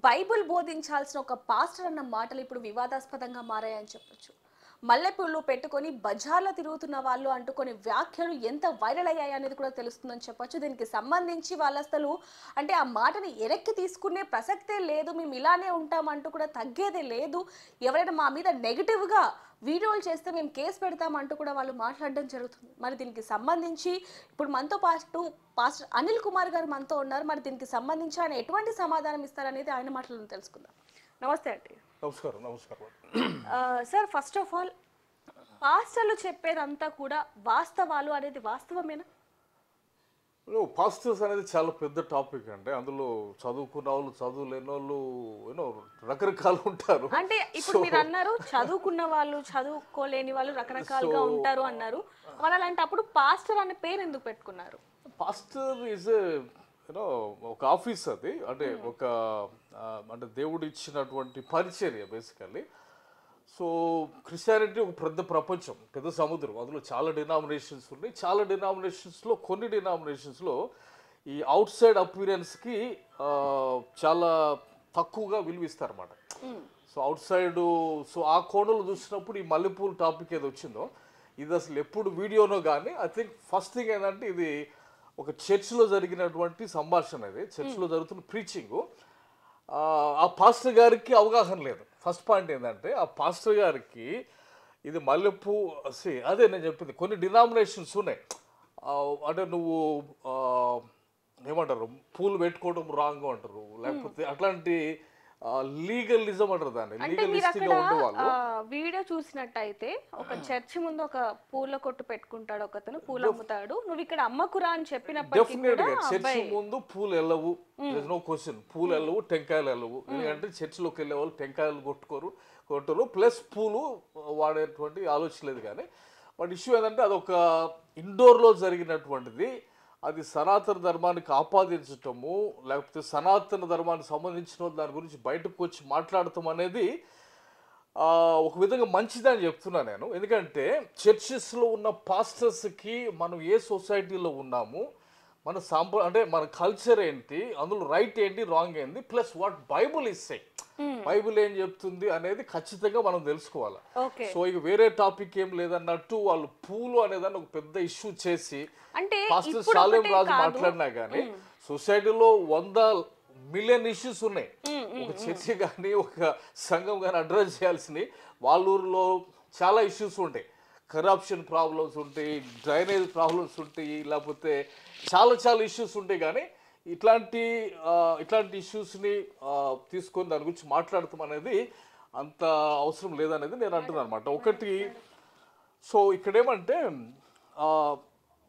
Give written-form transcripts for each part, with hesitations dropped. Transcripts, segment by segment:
Bible బోధించాల్సిన ఒక pastor అన్న మాటలు ఇప్పుడు వివాదాస్పదంగా మారాయని చెప్పొచ్చు. మల్లెపూలు పెట్టుకొని బజార్లో తిరుగుతున్న వాళ్ళు అంటూ కొన్ని వ్యాఖ్యలు ఎంత వైరల్ అయ్యాయి అనేది కూడా తెలుస్తుందని చెప్పొచ్చు. దీనికి సంబంధించి వాళ్ళు అసలు అంటే ఆ మాటని ఎరెక్కి తీసుకునే ప్రసక్తే లేదు, మేము ఇలానే ఉంటామంటూ కూడా తగ్గేదే లేదు, ఎవరైనా మా మీద నెగిటివ్గా వీడియోలు చేస్తే మేము కేసు పెడతామంటూ కూడా వాళ్ళు మాట్లాడడం జరుగుతుంది. మరి దీనికి సంబంధించి ఇప్పుడు మనతో పాటు పాస్టర్ అనిల్ కుమార్ గారు మనతో ఉన్నారు. మరి దీనికి సంబంధించి ఆయన ఎటువంటి సమాధానం ఇస్తారనేది ఆయన మాటలను తెలుసుకుందాం. నమస్తే అండి. నమస్కారం. నమస్కారం సార్, ఫస్ట్ ఆఫ్ ఆల్ పాస్టర్లు చెప్పేదంతా కూడా వాస్తవాలు అనేది వాస్తవమేనా? పాస్టర్స్ అనేది చాలా పెద్ద టాపిక్ అండి. అందులో చదువుకున్న వాళ్ళు, చదువు లేని వాళ్ళు, రకరకాలు ఉంటారు. అంటే ఇప్పుడు మీరు అన్నారు చదువుకున్న వాళ్ళు, చదువుకోలేని వాళ్ళు రకరకాలుగా ఉంటారు అన్నారు. మరి అలాంటప్పుడు పాస్టర్ అనే పేరు ఎందుకు పెట్టుకున్నారు? పాస్టర్ ఈజ్ ఒక ఆఫీస్ అది. అంటే అంటే దేవుడు ఇచ్చినటువంటి పరిచర్య బేసికల్లీ. సో క్రిస్టియానిటీ ఒక పెద్ద ప్రపంచం, పెద్ద సముద్రం. అందులో చాలా డినామినేషన్స్ ఉన్నాయి. చాలా డినామినేషన్స్లో కొన్ని డినామినేషన్స్లో ఈ అవుట్ సైడ్ అపీరెన్స్కి చాలా తక్కువగా విలువిస్తారన్నమాట. సో అవుట్ సైడ్, సో ఆ కోణంలో చూసినప్పుడు ఈ మల్లెపూలు టాపిక్ ఏదో వచ్చిందో ఇది అసలు ఎప్పుడు వీడియోనో కానీ ఐ థింక్ ఫస్ట్ థింగ్ ఏంటంటే ఇది ఒక చర్చ్లో జరిగినటువంటి సంభాషణ. ఇది చర్చ్లో జరుగుతున్న ప్రీచింగు. ఆ పాస్టర్ గారికి అవగాహన లేదు. ఫస్ట్ పాయింట్ ఏంటంటే ఆ పాస్టర్ గారికి ఇది మల్లెపూ అదే నేను చెప్పింది, కొన్ని డినామినేషన్స్ ఉన్నాయి. అంటే నువ్వు ఏమంటారు, పూలు పెట్టుకోవడం రాంగ్ అంటారు, లేకపోతే అట్లాంటి లీగలిజం అంటారు దాన్ని. లీగలిస్టిక్ గా ఉండేవాళ్ళు. వీడియో చూసినట్టయితే ఒక చర్చి ముందు ఒక పూల కొట్టు పెట్టుకుంటాడు, ఒకతను పూలు అమ్ముతాడు. నువ్వు ఇక్కడ అమ్మకురా అని చెప్పినప్పటికీ కూడా చర్చి ముందు పూలు వెళ్ళవు, నో క్వశ్చన్. పూలు వెళ్ళవు, టెంకాయలు వెళ్ళవు. ఎందుకంటే చర్చిలోకి వెళ్ళే వాళ్ళు టెంకాయలు కొట్టరు, ప్లస్ పూలు వాడేటువంటి ఆలోచన లేదు. కానీ బట్ ఇష్యూ ఏంటంటే అదొక ఇండోర్లో జరిగినటువంటిది. అది సనాతన ధర్మానికి ఆపాదించటము, లేకపోతే సనాతన ధర్మానికి సంబంధించిన దాని గురించి బయటకు వచ్చి మాట్లాడటం అనేది ఒక విధంగా మంచిదని చెప్తున్నాను నేను. ఎందుకంటే చర్చెస్లో ఉన్న పాస్టర్స్కి మనం ఏ సొసైటీలో ఉన్నాము, మన అంటే మన కల్చర్ ఏంటి, అందులో రైట్ ఏంటి, రాంగ్ ఏంటి, plus what Bible is say, Bible ఏం చెప్తుంది అనేది ఖచ్చితంగా మనం తెలుసుకోవాలి. సో ఇక వేరే టాపిక్ ఏం లేదన్నట్టు వాళ్ళు పూలు అనేదాన్ని ఒక పెద్ద ఇష్యూ చేసి పాస్టర్ సాలేం రాజు మాట్లాడినా కానీ సొసైటీలో 100 మిలియన్ ఇష్యూస్ ఉన్నాయి. ఒక చర్చి కానీ ఒక సంఘం కానీ అడ్రస్ చేయాల్సినవి వాళ్ళ ఊరిలో చాలా ఇష్యూస్ ఉంటాయి. కరప్షన్ ప్రాబ్లమ్స్ ఉంటాయి, డ్రైనేజ్ ప్రాబ్లమ్స్ ఉంటాయి, లేకపోతే చాలా ఇష్యూస్ ఉంటాయి. కానీ ఇట్లాంటి ఇష్యూస్ని తీసుకొని దాని గురించి మాట్లాడటం అనేది అంత అవసరం లేదనేది నేను అంటున్నాను అనమాట. ఒకటి, సో ఇక్కడేమంటే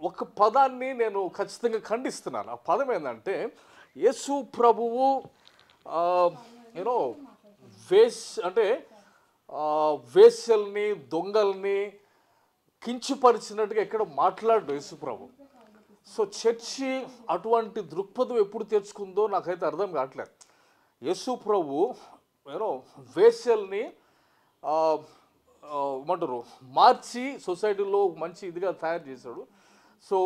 ఒక పదాన్ని నేను ఖచ్చితంగా ఖండిస్తున్నాను. ఆ పదం ఏంటంటే యేసు ప్రభువు అంటే వేశ్యల్ని, దొంగల్ని కించపరిచినట్టుగా ఎక్కడ మాట్లాడు యేసు ప్రభు. సో చర్చి అటువంటి దృక్పథం ఎప్పుడు తెచ్చుకుందో నాకైతే అర్థం కావట్లేదు. యేసు ప్రభు వేశ్యల్ని ఏమంటారు మార్చి సొసైటీలో మంచి ఇదిగా తయారు చేశాడు. సో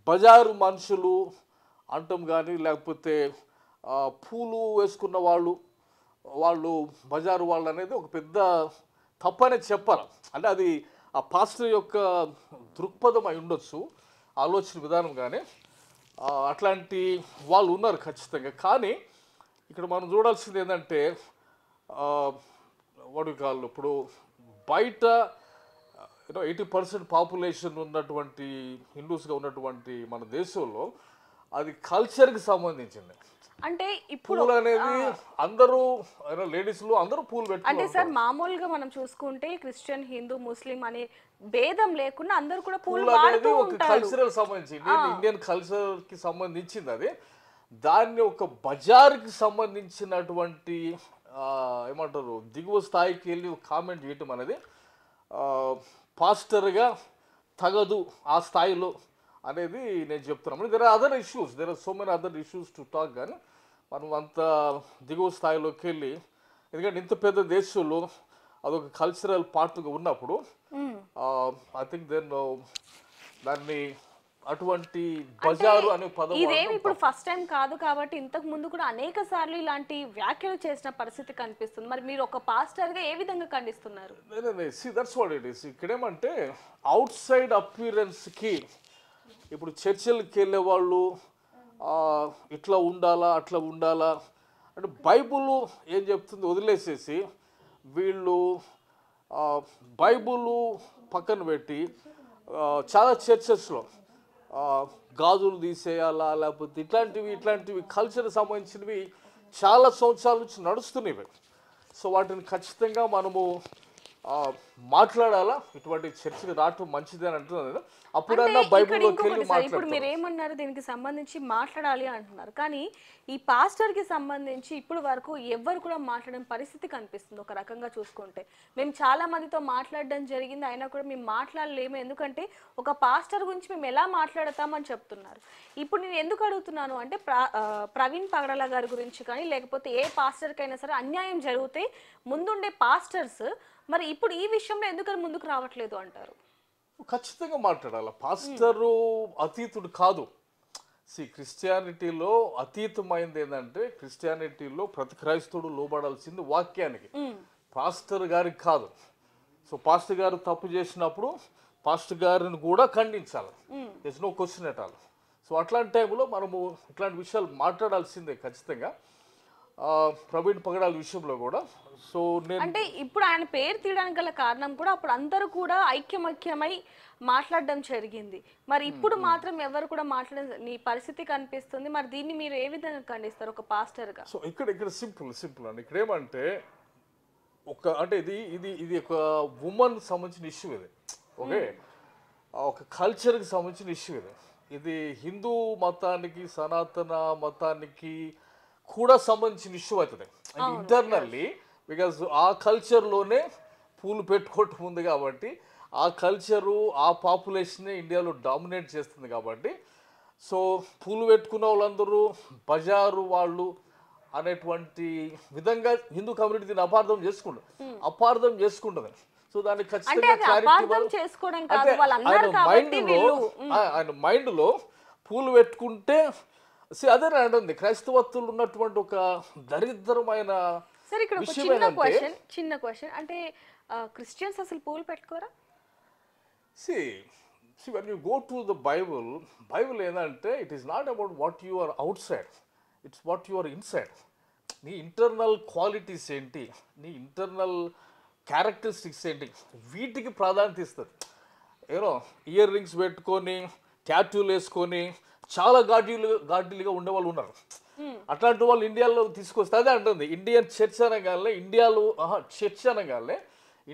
బజారు మనుషులు అంటాం కానీ, లేకపోతే పూలు వేసుకున్న వాళ్ళు బజారు వాళ్ళు అనేది ఒక పెద్ద తప్పనే చెప్పాలి. అంటే అది ఆ పాస్టర్ యొక్క దృక్పథం అయి ఉండొచ్చు, ఆలోచన విధానం. కానీ అట్లాంటి వాళ్ళు ఉన్నారు ఖచ్చితంగా. కానీ ఇక్కడ మనం చూడాల్సింది ఏంటంటే వాడు ఇప్పుడు బయట 80% పాపులేషన్ ఉన్నటువంటి హిందూస్గా ఉన్నటువంటి మన దేశంలో అది కల్చర్కి సంబంధించింది. అంటే పూలు అనేది అందరూ లేడీస్లో అందరూ పూలు పెట్టుకుంటారు. అంటే సార్ మామూలుగా మనం చూసుకుంటే క్రిస్టియన్, హిందూ, ముస్లిం అనే భేదం లేకుండా అందరూ కూడా పూలు వాడుతూ ఉంటారు. కల్చరల్ సంబంధించింది, ఇండియన్ కల్చర్కి సంబంధించింది. అది దాన్ని ఒక బజార్కి సంబంధించినటువంటి ఏమంటారు దిగువ స్థాయికి వెళ్ళి కామెంట్ చేయటం అనేది పాస్టర్గా తగదు ఆ స్థాయిలో అనేది నేను చెప్తున్నాను. There are other issues, there are so many other issues to talk. కానీ మనం అంత దిగువ స్థాయిలోకి వెళ్ళి, ఎందుకంటే ఇంత పెద్ద దేశంలో అదొక కల్చరల్ పార్ట్గా ఉన్నప్పుడు ఐ థింక్ దాన్ని అటువంటి బజారు అనే పదం ఇదేమి ఇప్పుడు ఫస్ట్ టైం కాదు కాబట్టి ఇంతకు ముందు కూడా అనేక సార్లు ఇలాంటి వ్యాఖ్యలు చేసిన పరిస్థితి కనిపిస్తుంది. మరి మీరు ఒక పాస్టర్ గా ఏ విధంగా ఖండిస్తున్నారు? That's what it is. ఇక్కడేమంటే అవుట్ సైడ్ అపియరెన్స్ కి ఇప్పుడు చర్చిలకి వెళ్ళే వాళ్ళు ఇట్లా ఉండాలా అట్లా ఉండాలా అంటే బైబుల్ ఏం చెప్తుంది వదిలేసేసి వీళ్ళు బైబుల్ పక్కన పెట్టి చాలా చర్చెస్లో గాజులు తీసేయాలా లేకపోతే ఇట్లాంటివి కల్చర్ సంబంధించినవి చాలా సంవత్సరాల నుంచి నడుస్తున్నవి. సో వాటిని ఖచ్చితంగా మనము మాట్లాడాలా. ఇటువంటి చర్చకి రావటం మంచిది అని అంటున్నాను నేను. అప్పుడన్నా బైబిల్లోకి వెళ్ళి ఇప్పుడు మీరు ఏమన్నారు, దీనికి సంబంధించి మాట్లాడాలి అంటున్నారు, కానీ ఈ పాస్టర్ కి సంబంధించి ఇప్పుడు వరకు ఎవ్వరు కూడా మాట్లాడని పరిస్థితి కనిపిస్తుంది. ఒక రకంగా చూసుకుంటే మేము చాలా మందితో మాట్లాడడం జరిగింది, అయినా కూడా మేము మాట్లాడలేము, ఎందుకంటే ఒక పాస్టర్ గురించి మేము ఎలా మాట్లాడతామని చెప్తున్నారు. ఇప్పుడు నేను ఎందుకు అడుగుతున్నాను అంటే ప్రవీణ్ పగడాల గారి గురించి కానీ లేకపోతే ఏ పాస్టర్కైనా సరే అన్యాయం జరిగితే ముందుండే పాస్టర్స్ మరి ఇప్పుడు ఈ విషయంలో ఎందుకని ముందుకు రావట్లేదు అంటారు? ఖచ్చితంగా మాట్లాడాలి. పాస్టరు అతీతుడు కాదు. క్రిస్టియానిటీలో అతీతమైంది ఏంటంటే క్రిస్టియానిటీలో ప్రతి క్రైస్తవుడు లోబడాల్సింది వాక్యానికి, పాస్టర్ గారికి కాదు. సో పాస్టర్ గారు తప్పు చేసినప్పుడు పాస్టర్ గారిని కూడా ఖండించాలి. It's no question at all. So అట్లాంటి టైంలో మనము ఇట్లాంటి విషయాలు మాట్లాడాల్సిందే ఖచ్చితంగా ప్రవీణ్ పగడాల విషయంలో కూడా. సో అంటే ఇప్పుడు ఆయన పేరు తీయడానికి గల కారణం కూడా అప్పుడు అందరూ కూడా ఐక్యమై మాట్లాడడం జరిగింది. మరి ఇప్పుడు మాత్రం ఎవరు కూడా మాట్లాడే పరిస్థితి కనిపిస్తుంది. మరి దీన్ని మీరు ఏ విధంగా ఖండిస్తారు ఒక పాస్టర్ గా? సో ఇక్కడ సింపుల్ అండి. ఇక్కడ ఏమంటే అంటే ఇది ఒక ఉమెన్ సంబంధించిన ఇష్యూ. ఇది ఓకే, ఒక కల్చర్కి సంబంధించిన ఇష్యూ. ఇది హిందూ మతానికి సనాతన మతానికి కూడా సంబంధించిన ఇష్యూ అవుతుంది ఇంటర్నల్లీ. బికాజ్ ఆ కల్చర్లోనే పూలు పెట్టుకోవటం ఉంది కాబట్టి ఆ కల్చరు ఆ పాపులేషనే ఇండియాలో డామినేట్ చేస్తుంది కాబట్టి సో పూలు పెట్టుకున్న వాళ్ళందరూ బజారు వాళ్ళు అనేటువంటి విధంగా హిందూ కమ్యూనిటీ దీన్ని అపార్థం చేసుకుంటుంది. సో దానికి ఖచ్చితంగా ఆయన మైండ్లో పూలు పెట్టుకుంటే అదే అంటుంది క్రైస్తవత్తులు ఉన్నటువంటి ఒక దరిద్రమైన చిన్న క్వశ్చన్ అంటే క్రిస్టియన్స్ అసలు పూలు పెట్టుకోరా? when you go to the Bible ఏంటంటే it is not about what you are outside, it's what you are inside. నీ ఇంటర్నల్ క్వాలిటీస్ ఏంటి, నీ ఇంటర్నల్ క్యారెక్టరిస్టిక్స్ ఏంటి, వీటికి ప్రాధాన్యత ఇస్తుంది. ఏమో ఇయర్ రింగ్స్ పెట్టుకొని ట్యాటూలు వేసుకొని చాలా గాడ్లీగా ఉండే వాళ్ళు ఉన్నారు. అట్లాంటి వాళ్ళు ఇండియాలో తీసుకొస్తే అదే అంటుంది ఇండియన్ చర్చ్ అనగానే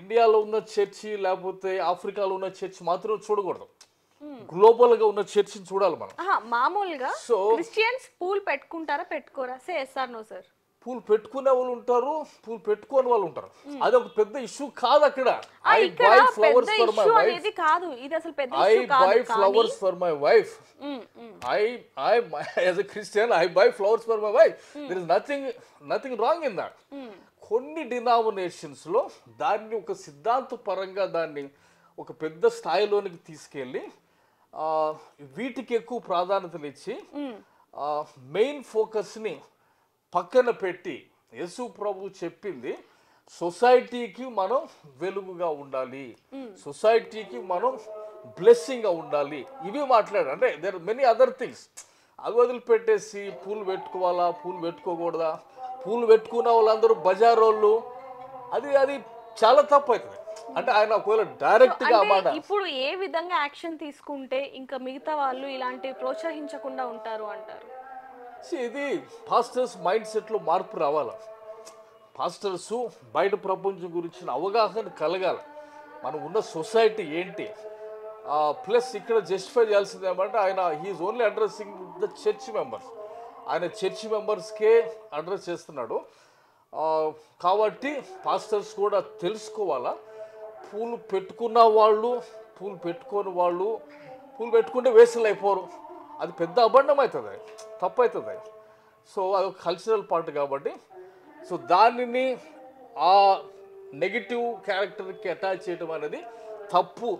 ఇండియాలో ఉన్న చర్చి లేకపోతే ఆఫ్రికాలో ఉన్న చర్చ్ మాత్రం చూడకూడదు, గ్లోబల్ గా ఉన్న చర్చిని చూడాలి మనం. మామూలుగా క్రిస్టియన్స్ పూలు పెట్టుకుంటారా పెట్టుకోరా? Say yes or no sir. పూలు పెట్టుకునే వాళ్ళు ఉంటారు, పూలు పెట్టుకోని వాళ్ళు ఉంటారు. అది ఒక పెద్ద ఇష్యూ కాదు అక్కడ. I by flowers for my wife. ఇది కాదు, ఇది అసలు పెద్ద ఇష్యూ కాదు. I by flowers for my wife. I as a Christian I buy flowers for my wife. There is nothing wrong in that. కొన్ని డినామినేషన్స్ లో దాన్ని ఒక సిద్ధాంత పరంగా దాన్ని ఒక పెద్ద స్థాయిలోనికి తీసుకెళ్ళి వీటికి ఎక్కువ ప్రాధాన్యతలు ఇచ్చి మెయిన్ ఫోకస్ని పక్కన పెట్టి యేసు ప్రభు చెప్పింది సొసైటీకి మనం వెలుగుగా ఉండాలి, సొసైటీకి మనం బ్లెస్సింగ్గా ఉండాలి, ఇవి మాట్లాడారు. అంటే there are many other things. అవి వదిలిపెట్టేసి పూలు పెట్టుకోవాలా పూలు పెట్టుకోకూడదా, పూలు పెట్టుకున్న వాళ్ళందరూ బజార్ వాళ్ళు, అది చాలా తప్పు అవుతుంది. అంటే ఆయన ఒకవేళ డైరెక్ట్ గా ఇప్పుడు ఏ విధంగా యాక్షన్ తీసుకుంటే ఇంకా మిగతా వాళ్ళు ఇలాంటి ప్రోత్సహించకుండా ఉంటారు అంటారు? ఇది పాస్టర్స్ మైండ్ సెట్లో మార్పు రావాలి. పాస్టర్స్ బయట ప్రపంచం గురించిన అవగాహన కలగాలి, మనం ఉన్న సొసైటీ ఏంటి. ప్లస్ ఇక్కడ జస్టిఫై చేయాల్సింది ఏమంటే ఆయన he's only addressing the church members, ఆయన చర్చ్ మెంబర్స్కే అడ్రస్ చేస్తున్నాడు. కాబట్టి పాస్టర్స్ కూడా తెలుసుకోవాలా, పూలు పెట్టుకున్న వాళ్ళు పూలు పెట్టుకోని వాళ్ళు పూలు పెట్టుకుంటే వేస్ట్లు అయిపోరు, అది పెద్ద అబండం అవుతుంది, తప్పు అవుతుంది. సో అది కల్చరల్ పార్ట్ కాబట్టి సో దానిని ఆ నెగిటివ్ క్యారెక్టర్కి అటాచ్ చేయడం అనేది తప్పు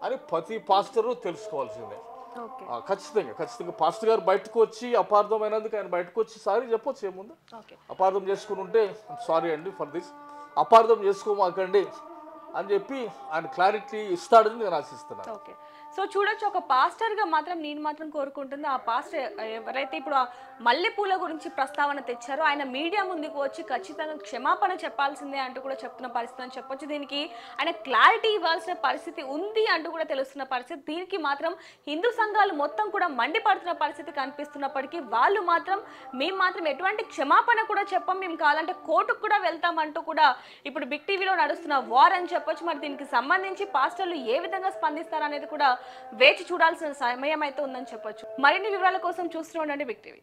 అని ప్రతి పాస్టరు తెలుసుకోవాల్సిందే. ఓకే ఖచ్చితంగా పాస్టర్ గారు బయటకు వచ్చి అపార్థమైనందుకు ఆయన బయటకు వచ్చి సారీ చెప్పొచ్చు ఏముంది. ఓకే అపార్థం చేసుకుని ఉంటే సారీ అండి ఫర్ దిస్, అపార్థం చేసుకోమాకండి అని చెప్పి ఆయన క్లారిటీ ఇస్తాడని నేను ఆశిస్తున్నాను. ఓకే. సో చూడొచ్చు, ఒక పాస్టర్గా మాత్రం నేను మాత్రం కోరుకుంటుంది, ఆ పాస్టర్ ఎవరైతే ఇప్పుడు ఆ మల్లెపూల గురించి ప్రస్తావన తెచ్చారో ఆయన మీడియా ముందుకు వచ్చి ఖచ్చితంగా క్షమాపణ చెప్పాల్సిందే అంటూ కూడా చెప్తున్న పరిస్థితి అని చెప్పొచ్చు. దీనికి ఆయన క్లారిటీ ఇవ్వాల్సిన పరిస్థితి ఉంది అంటూ కూడా తెలుస్తున్న పరిస్థితి. దీనికి మాత్రం హిందూ సంఘాలు మొత్తం కూడా మండిపడుతున్న పరిస్థితి కనిపిస్తున్నప్పటికీ వాళ్ళు మాత్రం మేము మాత్రం ఎటువంటి క్షమాపణ కూడా చెప్పం, మేము కావాలంటే కోర్టుకు కూడా వెళ్తామంటూ కూడా ఇప్పుడు బిగ్ టీవీలో నడుస్తున్న వార్ అని చెప్పొచ్చు. మరి దీనికి సంబంధించి పాస్టర్లు ఏ విధంగా స్పందిస్తారనేది కూడా వేచి చూడాల్సిన సమయం అయితే ఉందని చెప్పొచ్చు. మరిన్ని వివరాల కోసం చూస్తూ ఉండండి బిగ్ టీవీ.